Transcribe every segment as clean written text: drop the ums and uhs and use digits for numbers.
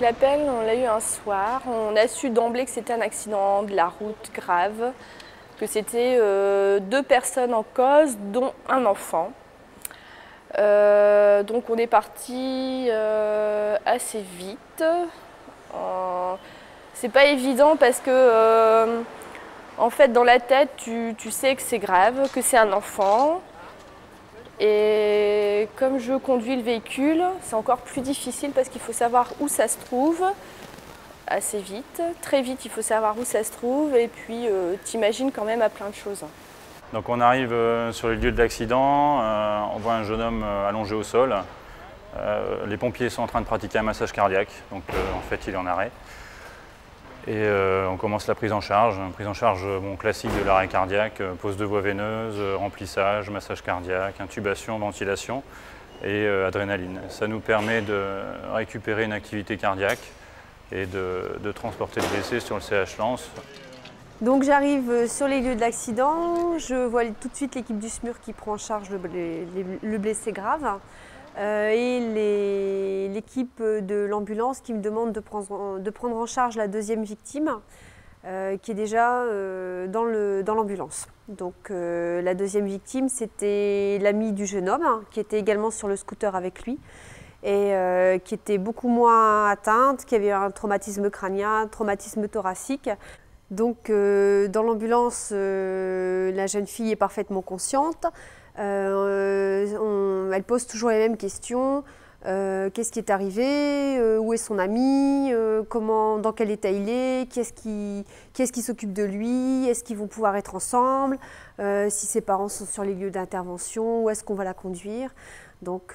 l'appel, on l'a eu un soir. On a su d'emblée que c'était un accident de la route grave, que c'était 2 personnes en cause, dont un enfant. Donc on est parti assez vite. C'est pas évident parce que en fait dans la tête tu sais que c'est grave, que c'est un enfant. Et comme je conduis le véhicule, c'est encore plus difficile parce qu'il faut savoir où ça se trouve assez vite. Très vite, il faut savoir où ça se trouve et puis t'imagines quand même à plein de choses. Donc on arrive sur les lieux de l'accident, on voit un jeune homme allongé au sol. Les pompiers sont en train de pratiquer un massage cardiaque, donc en fait il est en arrêt. Et on commence la prise en charge classique de l'arrêt cardiaque, pose de voie veineuse, remplissage, massage cardiaque, intubation, ventilation et adrénaline. Ça nous permet de récupérer une activité cardiaque et de transporter le blessé sur le CH Lens. Donc j'arrive sur les lieux de l'accident, je vois tout de suite l'équipe du SMUR qui prend en charge le blessé grave. Et l'équipe de l'ambulance qui me demande de prendre en charge la deuxième victime qui est déjà dans l'ambulance. Donc la deuxième victime, c'était l'ami du jeune homme qui était également sur le scooter avec lui et qui était beaucoup moins atteinte, qui avait un traumatisme crânien, un traumatisme thoracique. Donc dans l'ambulance, la jeune fille est parfaitement consciente. Elle pose toujours les mêmes questions. Qu'est-ce qui est arrivé? Où est son ami? Dans quel état il est? Qui s'occupe de lui? Est-ce qu'ils vont pouvoir être ensemble? Si ses parents sont sur les lieux d'intervention, où est-ce qu'on va la conduire? Donc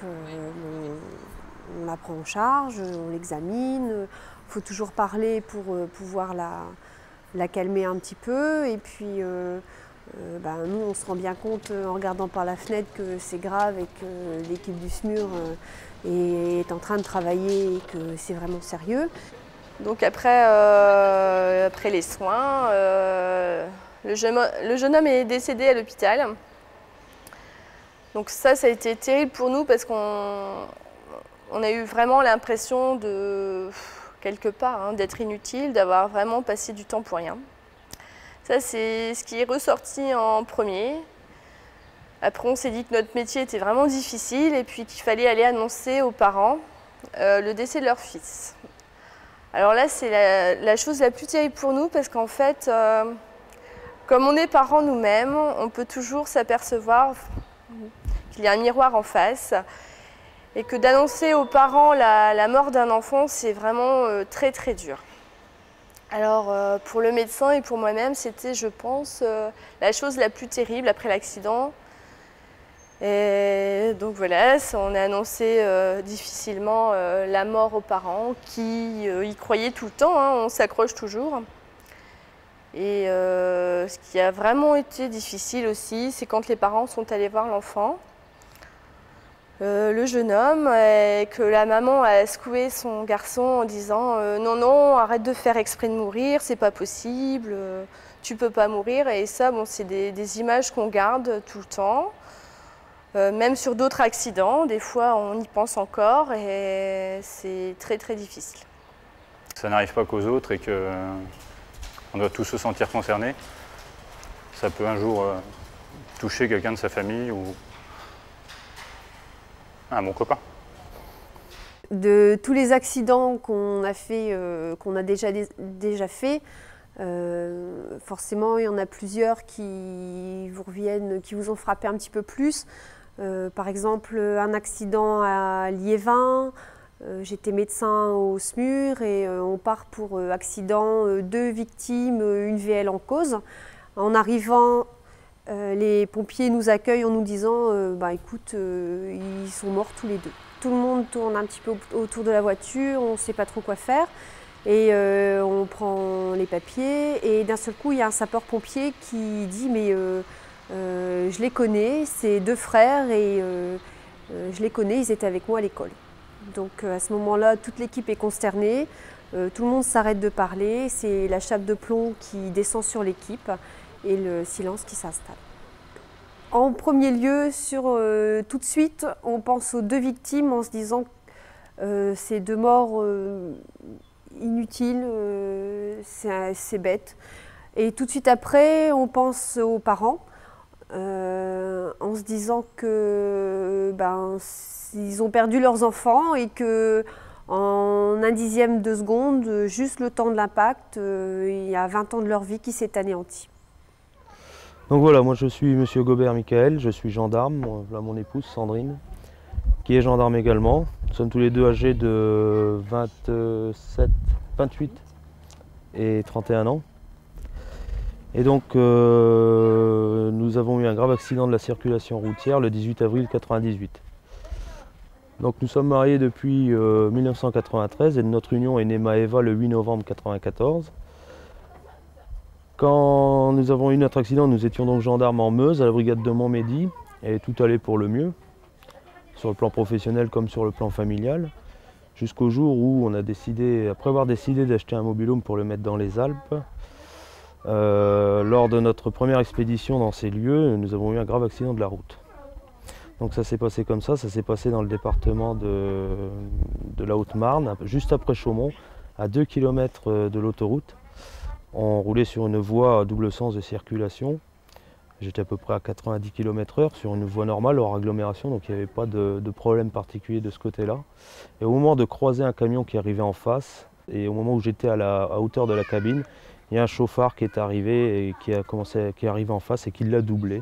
on la prend en charge, on l'examine. Il faut toujours parler pour pouvoir la calmer un petit peu. Et puis nous, on se rend bien compte en regardant par la fenêtre que c'est grave et que l'équipe du SMUR est en train de travailler et que c'est vraiment sérieux. Donc après les soins, le jeune homme est décédé à l'hôpital. Donc ça a été terrible pour nous parce qu'on a eu vraiment l'impression de, quelque part, d'être inutile, d'avoir vraiment passé du temps pour rien. Ça, c'est ce qui est ressorti en premier. Après, on s'est dit que notre métier était vraiment difficile et puis qu'il fallait aller annoncer aux parents le décès de leur fils. Alors là, c'est la chose la plus terrible pour nous parce qu'en fait, comme on est parents nous-mêmes, on peut toujours s'apercevoir qu'il y a un miroir en face et que d'annoncer aux parents la mort d'un enfant, c'est vraiment très très dur. Alors pour le médecin et pour moi-même, c'était, je pense, la chose la plus terrible après l'accident. Et donc voilà, on a annoncé difficilement la mort aux parents qui y croyaient tout le temps, on s'accroche toujours. Et ce qui a vraiment été difficile aussi, c'est quand les parents sont allés voir l'enfant, le jeune homme, et que la maman a secoué son garçon en disant non, non, arrête de faire exprès de mourir, c'est pas possible, tu peux pas mourir. Et ça, bon, c'est des images qu'on garde tout le temps, même sur d'autres accidents. Des fois, on y pense encore et c'est très très difficile. Ça n'arrive pas qu'aux autres et qu'on doit tous se sentir concernés. Ça peut un jour toucher quelqu'un de sa famille ou un bon copain. De tous les accidents qu'on a déjà fait, forcément il y en a plusieurs qui vous reviennent, qui vous ont frappé un petit peu plus. Par exemple, un accident à Liévin. J'étais médecin au SMUR et on part pour accident, 2 victimes, une VL en cause. En arrivant, les pompiers nous accueillent en nous disant écoute, ils sont morts tous les 2. Tout le monde tourne un petit peu autour de la voiture, on ne sait pas trop quoi faire. Et on prend les papiers et d'un seul coup, il y a un sapeur-pompier qui dit mais je les connais, c'est 2 frères et je les connais, ils étaient avec moi à l'école. Donc à ce moment-là, toute l'équipe est consternée, tout le monde s'arrête de parler, c'est la chape de plomb qui descend sur l'équipe et le silence qui s'installe. En premier lieu, tout de suite, on pense aux 2 victimes en se disant C'est deux morts inutiles, c'est bête. Et tout de suite après, on pense aux parents, en se disant que ils ont perdu leurs enfants et que en un dixième de seconde, juste le temps de l'impact, il y a 20 ans de leur vie qui s'est anéanti. Donc voilà, moi je suis monsieur Gobert Michael, je suis gendarme, voilà mon épouse Sandrine, qui est gendarme également. Nous sommes tous les deux âgés de 27, 28 et 31 ans. Et donc nous avons eu un grave accident de la circulation routière le 18 avril 1998. Donc nous sommes mariés depuis 1993 et de notre union est née Maëva le 8 novembre 1994. Quand nous avons eu notre accident, nous étions donc gendarmes en Meuse, à la brigade de Montmédy, et tout allait pour le mieux, sur le plan professionnel comme sur le plan familial, jusqu'au jour où on a décidé, après avoir décidé d'acheter un mobil-home pour le mettre dans les Alpes, lors de notre première expédition dans ces lieux, nous avons eu un grave accident de la route. Donc ça s'est passé comme ça s'est passé dans le département de la Haute-Marne, juste après Chaumont, à 2 km de l'autoroute. On roulait sur une voie à double sens de circulation. J'étais à peu près à 90 km/h sur une voie normale hors agglomération, donc il n'y avait pas de problème particulier de ce côté-là. Et au moment de croiser un camion qui arrivait en face, et au moment où j'étais à hauteur de la cabine, il y a un chauffard qui est arrivé et qui est arrivé en face et qui l'a doublé.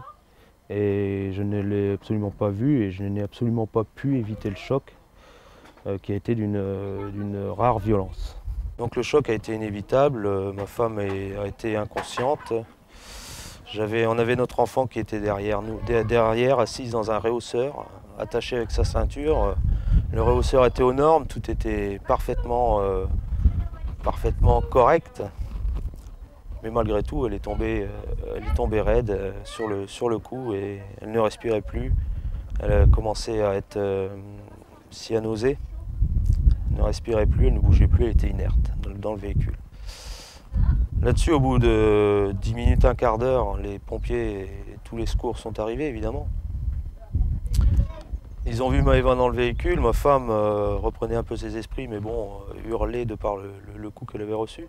Et je ne l'ai absolument pas vu et je n'ai absolument pas pu éviter le choc qui a été d'une rare violence. Donc le choc a été inévitable, ma femme a été inconsciente. On avait notre enfant qui était derrière nous, assise dans un réhausseur, attaché avec sa ceinture. Le réhausseur était aux normes, tout était parfaitement correct. Mais malgré tout, elle est tombée raide sur le coup et elle ne respirait plus. Elle a commencé à être cyanosée. Elle ne respirait plus, elle ne bougeait plus, elle était inerte dans le véhicule. Là-dessus, au bout de 10 minutes, un quart d'heure, les pompiers et tous les secours sont arrivés, évidemment. Ils ont vu Maëva dans le véhicule. Ma femme reprenait un peu ses esprits, mais bon, hurlait de par le coup qu'elle avait reçu.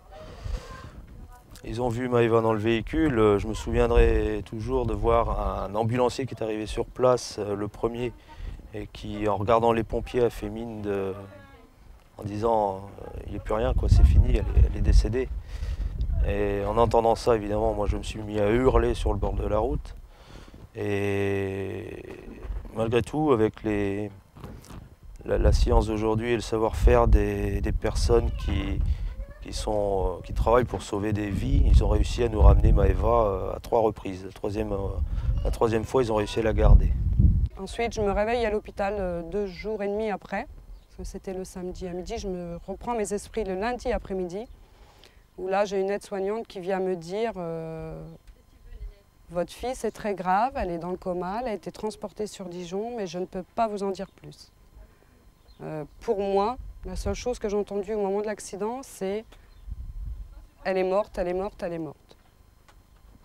Ils ont vu Maëva dans le véhicule. Je me souviendrai toujours de voir un ambulancier qui est arrivé sur place, le premier, et qui, en regardant les pompiers, a fait mine en disant il n'y a plus rien, quoi, c'est fini, elle est décédée. Et en entendant ça, évidemment, moi je me suis mis à hurler sur le bord de la route. Et malgré tout, avec la science d'aujourd'hui et le savoir-faire des personnes qui travaillent pour sauver des vies, ils ont réussi à nous ramener Maëva à 3 reprises. La troisième fois, ils ont réussi à la garder. Ensuite, je me réveille à l'hôpital 2 jours et demi après. C'était le samedi à midi. Je me reprends mes esprits le lundi après-midi, où là, j'ai une aide-soignante qui vient me dire votre fille, c'est très grave, elle est dans le coma, elle a été transportée sur Dijon, mais je ne peux pas vous en dire plus. Pour moi, la seule chose que j'ai entendue au moment de l'accident, c'est elle est morte, elle est morte, elle est morte.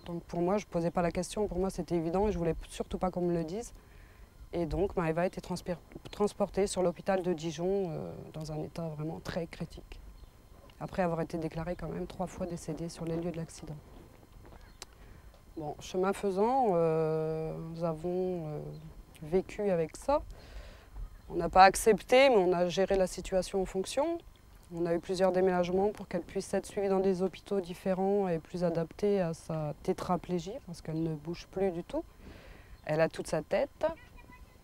Donc pour moi, je ne posais pas la question, pour moi c'était évident et je ne voulais surtout pas qu'on me le dise. Et donc Maëva a été transportée sur l'hôpital de Dijon dans un état vraiment très critique, après avoir été déclarée quand même 3 fois décédée sur les lieux de l'accident. Bon, chemin faisant, nous avons vécu avec ça. On n'a pas accepté, mais on a géré la situation en fonction. On a eu plusieurs déménagements pour qu'elle puisse être suivie dans des hôpitaux différents et plus adaptés à sa tétraplégie, parce qu'elle ne bouge plus du tout. Elle a toute sa tête.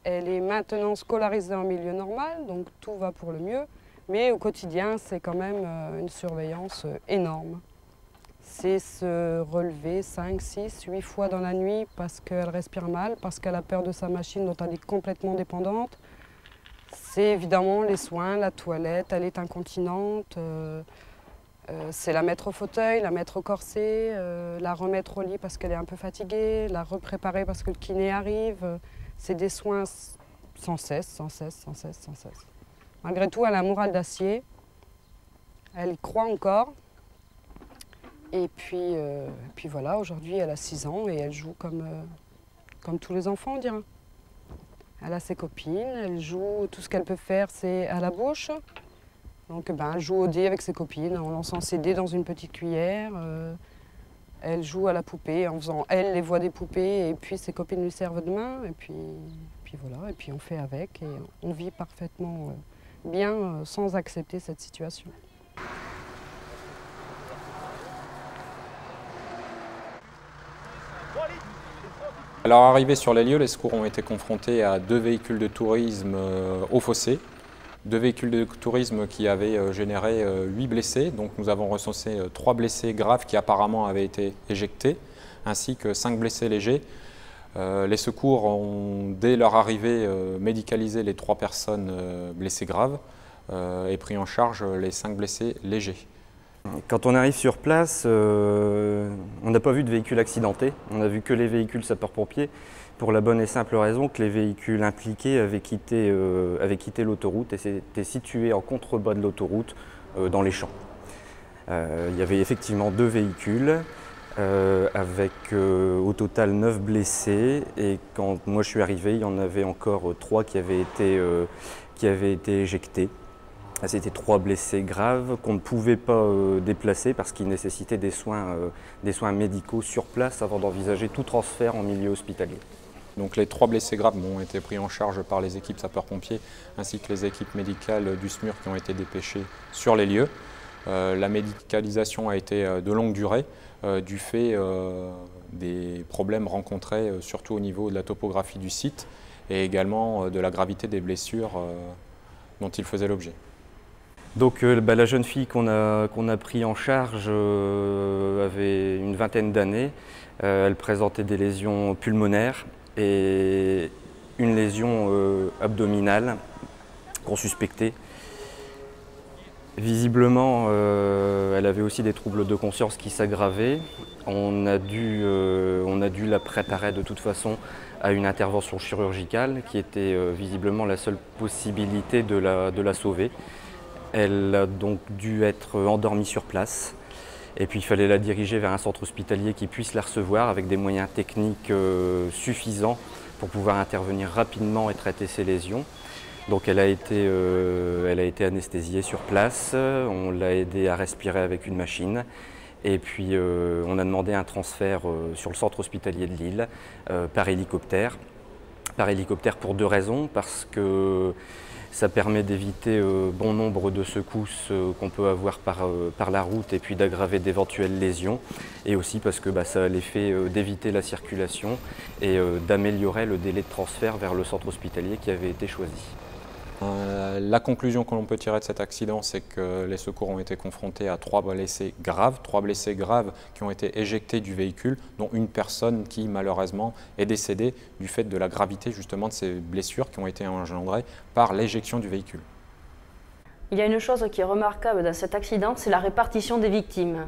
Elle est maintenant scolarisée en milieu normal, donc tout va pour le mieux. Mais au quotidien, c'est quand même une surveillance énorme. C'est se relever 5, 6, 8 fois dans la nuit parce qu'elle respire mal, parce qu'elle a peur de sa machine dont elle est complètement dépendante. C'est évidemment les soins, la toilette, elle est incontinente. C'est la mettre au fauteuil, la mettre au corset, la remettre au lit parce qu'elle est un peu fatiguée, la repréparer parce que le kiné arrive. C'est des soins sans cesse, sans cesse, sans cesse, sans cesse. Malgré tout, elle a un moral d'acier. Elle y croit encore. Et puis voilà, aujourd'hui, elle a 6 ans et elle joue comme tous les enfants, on dirait. Elle a ses copines, elle joue, tout ce qu'elle peut faire c'est à la bouche. Donc elle joue au dé avec ses copines en lançant ses dés dans une petite cuillère. Elle joue à la poupée en faisant elle les voix des poupées et puis ses copines lui servent de main. Et puis voilà, et puis on fait avec et on vit parfaitement bien sans accepter cette situation. Alors arrivés sur les lieux, les secours ont été confrontés à 2 véhicules de tourisme au fossé. 2 véhicules de tourisme qui avaient généré 8 blessés. Donc nous avons recensé 3 blessés graves qui apparemment avaient été éjectés, ainsi que 5 blessés légers. Les secours ont, dès leur arrivée, médicalisé les 3 personnes blessées graves et pris en charge les 5 blessés légers. Quand on arrive sur place, on n'a pas vu de véhicule accidenté, on a vu que les véhicules sapeurs-pompiers, pour la bonne et simple raison que les véhicules impliqués avaient quitté l'autoroute et s'étaient situés en contrebas de l'autoroute dans les champs. Il y avait effectivement 2 véhicules avec au total 9 blessés et quand moi je suis arrivé, il y en avait encore 3 qui avaient été éjectés. C'était 3 blessés graves qu'on ne pouvait pas déplacer parce qu'ils nécessitaient des soins médicaux sur place avant d'envisager tout transfert en milieu hospitalier. Donc les 3 blessés graves ont été pris en charge par les équipes sapeurs-pompiers ainsi que les équipes médicales du SMUR qui ont été dépêchées sur les lieux. La médicalisation a été de longue durée du fait des problèmes rencontrés surtout au niveau de la topographie du site et également de la gravité des blessures dont il faisait l'objet. Donc la jeune fille qu'on a pris en charge avait une vingtaine d'années. Elle présentait des lésions pulmonaires et une lésion abdominale qu'on suspectait. Visiblement, elle avait aussi des troubles de conscience qui s'aggravaient. On a dû la préparer de toute façon à une intervention chirurgicale qui était visiblement la seule possibilité de la sauver. Elle a donc dû être endormie sur place et puis il fallait la diriger vers un centre hospitalier qui puisse la recevoir avec des moyens techniques suffisants pour pouvoir intervenir rapidement et traiter ses lésions. Donc elle a été anesthésiée sur place, on l'a aidée à respirer avec une machine et puis on a demandé un transfert sur le centre hospitalier de Lille par hélicoptère. Par hélicoptère pour 2 raisons, parce que ça permet d'éviter bon nombre de secousses qu'on peut avoir par la route et puis d'aggraver d'éventuelles lésions. Et aussi parce que ça a l'effet d'éviter la circulation et d'améliorer le délai de transfert vers le centre hospitalier qui avait été choisi. La conclusion que l'on peut tirer de cet accident, c'est que les secours ont été confrontés à 3 blessés graves qui ont été éjectés du véhicule, dont une personne qui malheureusement est décédée du fait de la gravité justement de ces blessures qui ont été engendrées par l'éjection du véhicule. Il y a une chose qui est remarquable dans cet accident, c'est la répartition des victimes.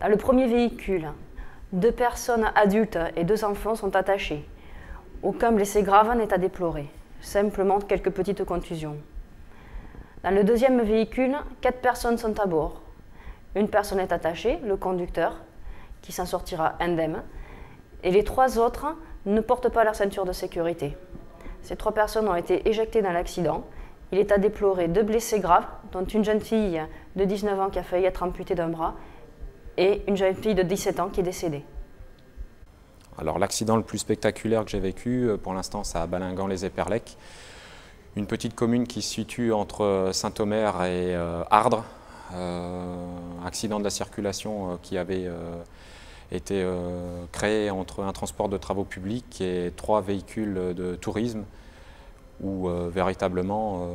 Dans le premier véhicule, 2 personnes adultes et 2 enfants sont attachés. Aucun blessé grave n'est à déplorer. Simplement quelques petites contusions. Dans le deuxième véhicule, 4 personnes sont à bord. Une personne est attachée, le conducteur, qui s'en sortira indemne, et les 3 autres ne portent pas leur ceinture de sécurité. Ces 3 personnes ont été éjectées dans l'accident. Il est à déplorer 2 blessés graves, dont une jeune fille de 19 ans qui a failli être amputée d'un bras, et une jeune fille de 17 ans qui est décédée. Alors l'accident le plus spectaculaire que j'ai vécu, pour l'instant, c'est à Balingan-les-Éperlecs, une petite commune qui se situe entre Saint-Omer et Ardres. Accident de la circulation qui avait été créé entre un transport de travaux publics et 3 véhicules de tourisme où véritablement,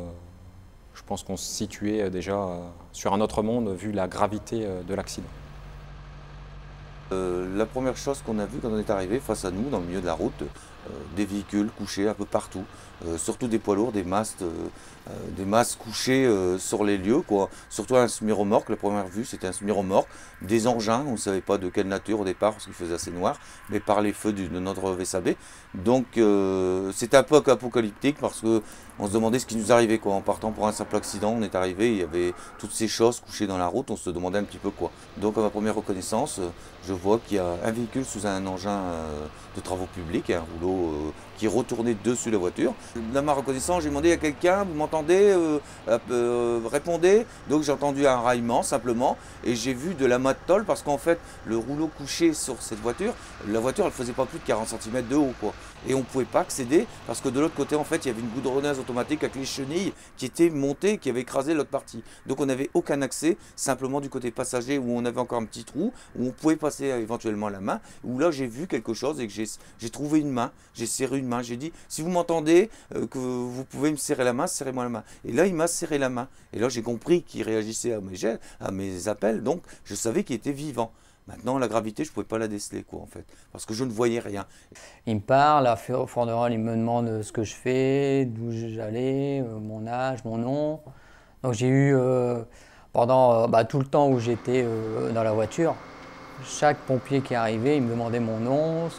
je pense qu'on se situait déjà sur un autre monde vu la gravité de l'accident. La première chose qu'on a vue quand on est arrivé face à nous, dans le milieu de la route, des véhicules couchés un peu partout, surtout des poids lourds, des masses couchés sur les lieux, quoi. Surtout un semi-remorque, la première vue c'était un semi-remorque, des engins, on ne savait pas de quelle nature au départ parce qu'il faisait assez noir, mais par les feux de notre VSAB. Donc c'était un peu apocalyptique parce qu'on se demandait ce qui nous arrivait, quoi. En partant pour un simple accident, on est arrivé, il y avait toutes ces choses couchées dans la route, on se demandait un petit peu quoi. Donc à ma première reconnaissance, je vois qu'il y a un véhicule sous un engin de travaux publics, un rouleau qui retournait dessus la voiture. Dans ma reconnaissance, j'ai demandé à quelqu'un, vous m'entendez, répondez. Donc j'ai entendu un raillement simplement et j'ai vu de la mât de tôle parce qu'en fait le rouleau couché sur cette voiture, la voiture elle faisait pas plus de 40 cm de haut quoi. Et on ne pouvait pas accéder parce que de l'autre côté en fait il y avait une goudronneuse automatique avec les chenilles qui étaient montées, qui avait écrasé l'autre partie. Donc on n'avait aucun accès, simplement du côté passager où on avait encore un petit trou, où on pouvait passer éventuellement la main, où là j'ai vu quelque chose et que j'ai trouvé une main, j'ai serré une main, j'ai dit si vous m'entendez, que vous pouvez me serrer la main, serrez-moi la main. Et là il m'a serré la main. Et là j'ai compris qu'il réagissait à mes appels, donc je savais qu'il était vivant. Maintenant, la gravité, je ne pouvais pas la déceler, quoi, en fait, parce que je ne voyais rien. Il me parle, à fond de rôle, il me demande ce que je fais, d'où j'allais, mon âge, mon nom. Donc j'ai eu, pendant tout le temps où j'étais dans la voiture, chaque pompier qui arrivait, il me demandait mon nom.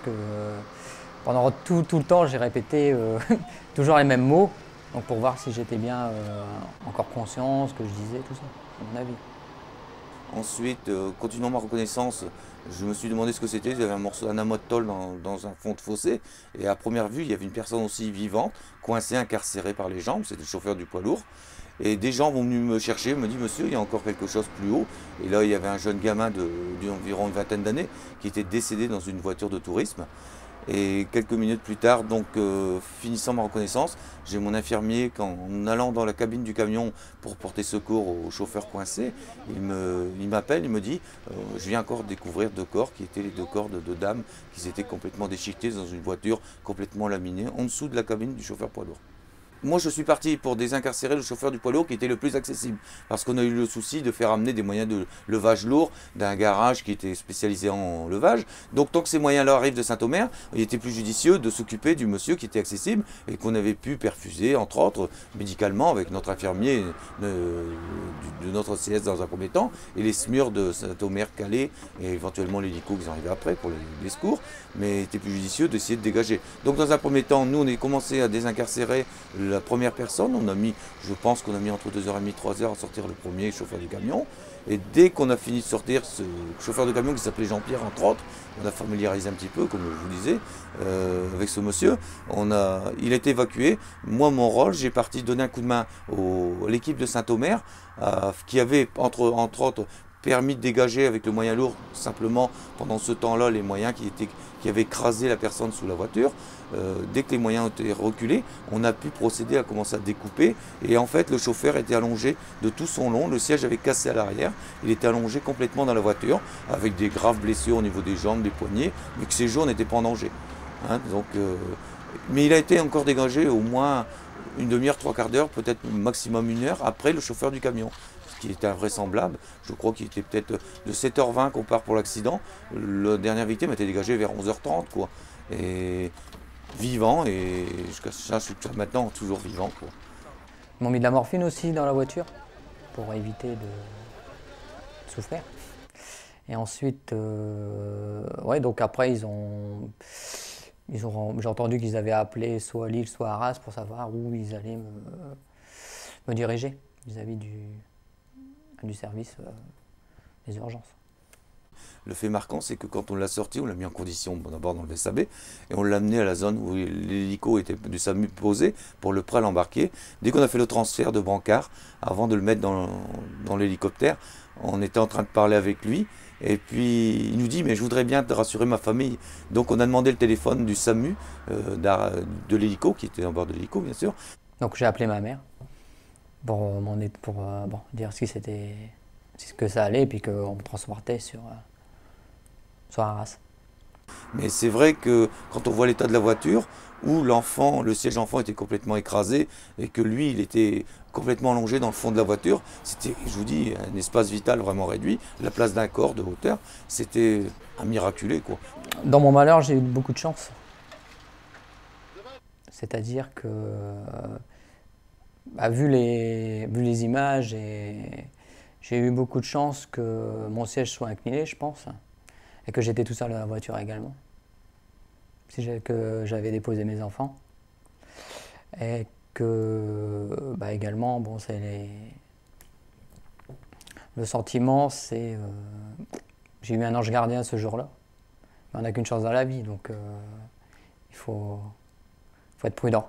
Pendant tout le temps, j'ai répété toujours les mêmes mots, donc pour voir si j'étais bien encore conscient, ce que je disais, tout ça, à mon avis. Ensuite, continuant ma reconnaissance, je me suis demandé ce que c'était. Il y avait un amas de tôle dans un fond de fossé. Et à première vue, il y avait une personne aussi vivante, coincée, incarcérée par les jambes. C'était le chauffeur du poids lourd. Et des gens vont venus me chercher, me disent « Monsieur, il y a encore quelque chose plus haut ». Et là, il y avait un jeune gamin d'environ une vingtaine d'années qui était décédé dans une voiture de tourisme. Et quelques minutes plus tard, donc finissant ma reconnaissance, j'ai mon infirmier, en allant dans la cabine du camion pour porter secours au chauffeur coincé, il m'appelle, il me dit je viens encore découvrir 2 corps qui étaient les 2 corps de 2 dames qui s'étaient complètement déchiquetées dans une voiture complètement laminée en dessous de la cabine du chauffeur poids lourd. Moi, je suis parti pour désincarcérer le chauffeur du poids lourd qui était le plus accessible. Parce qu'on a eu le souci de faire amener des moyens de levage lourd d'un garage qui était spécialisé en levage. Donc, tant que ces moyens-là arrivent de Saint-Omer, il était plus judicieux de s'occuper du monsieur qui était accessible et qu'on avait pu perfuser, entre autres, médicalement avec notre infirmier de notre CS dans un premier temps et les SMUR de Saint-Omer, Calais et éventuellement l'hélico qui sont arrivés après pour les secours. Mais il était plus judicieux d'essayer de dégager. Donc, dans un premier temps, nous, on a commencé à désincarcérer la première personne. On a mis, je pense qu'on a mis entre 2h30 et 3h à sortir le premier chauffeur du camion. Et dès qu'on a fini de sortir ce chauffeur de camion qui s'appelait Jean-Pierre, entre autres, on a familiarisé un petit peu, comme je vous disais, avec ce monsieur. Il a été évacué. Moi, mon rôle, j'ai parti donner un coup de main à l'équipe de Saint-Omer, qui avait, entre autres, permis de dégager avec le moyen lourd, simplement pendant ce temps-là, les moyens qui avaient écrasé la personne sous la voiture. Dès que les moyens ont été reculés, on a pu procéder à commencer à découper. Et en fait, le chauffeur était allongé de tout son long. Le siège avait cassé à l'arrière. Il était allongé complètement dans la voiture, avec des graves blessures au niveau des jambes, des poignets, mais que ses jours n'étaient pas en danger. Hein, mais il a été encore dégagé au moins une demi-heure, 3/4 d'heure, peut-être maximum 1 heure après le chauffeur du camion. Ce qui était invraisemblable. Je crois qu'il était peut-être de 7h20 qu'on part pour l'accident. La dernière victime a été dégagée vers 11h30, quoi. Et vivant, et jusqu'à maintenant toujours vivant, quoi. Ils m'ont mis de la morphine aussi dans la voiture pour éviter de souffrir. Et ensuite, ouais, donc après j'ai entendu qu'ils avaient appelé soit à Lille, soit à Arras pour savoir où ils allaient me diriger vis-à-vis du service des urgences. Le fait marquant, c'est que quand on l'a sorti, on l'a mis en condition d'abord dans le VSAB et on l'a amené à la zone où l'hélico était du SAMU posé pour le prêt à l'embarquer. Dès qu'on a fait le transfert de brancard, avant de le mettre dans l'hélicoptère, on était en train de parler avec lui. Et puis il nous dit mais je voudrais bien te rassurer ma famille. Donc on a demandé le téléphone du SAMU, de l'hélico, qui était en bord de l'hélico bien sûr. Donc j'ai appelé ma mère pour dire ce que ça allait et puis qu'on me transportait sur Arras. Mais c'est vrai que quand on voit l'état de la voiture, où le siège enfant était complètement écrasé et que lui, il était complètement allongé dans le fond de la voiture, c'était, je vous dis, un espace vital vraiment réduit, la place d'un corps de hauteur, c'était un miraculé, quoi. Dans mon malheur, j'ai eu beaucoup de chance. C'est-à-dire que, vu les images, j'ai eu beaucoup de chance que mon siège soit incliné, je pense. Et que j'étais tout seul dans la voiture également. Que j'avais déposé mes enfants. Et que, également, bon, le sentiment, c'est... j'ai eu un ange gardien ce jour-là. Mais on n'a qu'une chance dans la vie, donc il faut être prudent.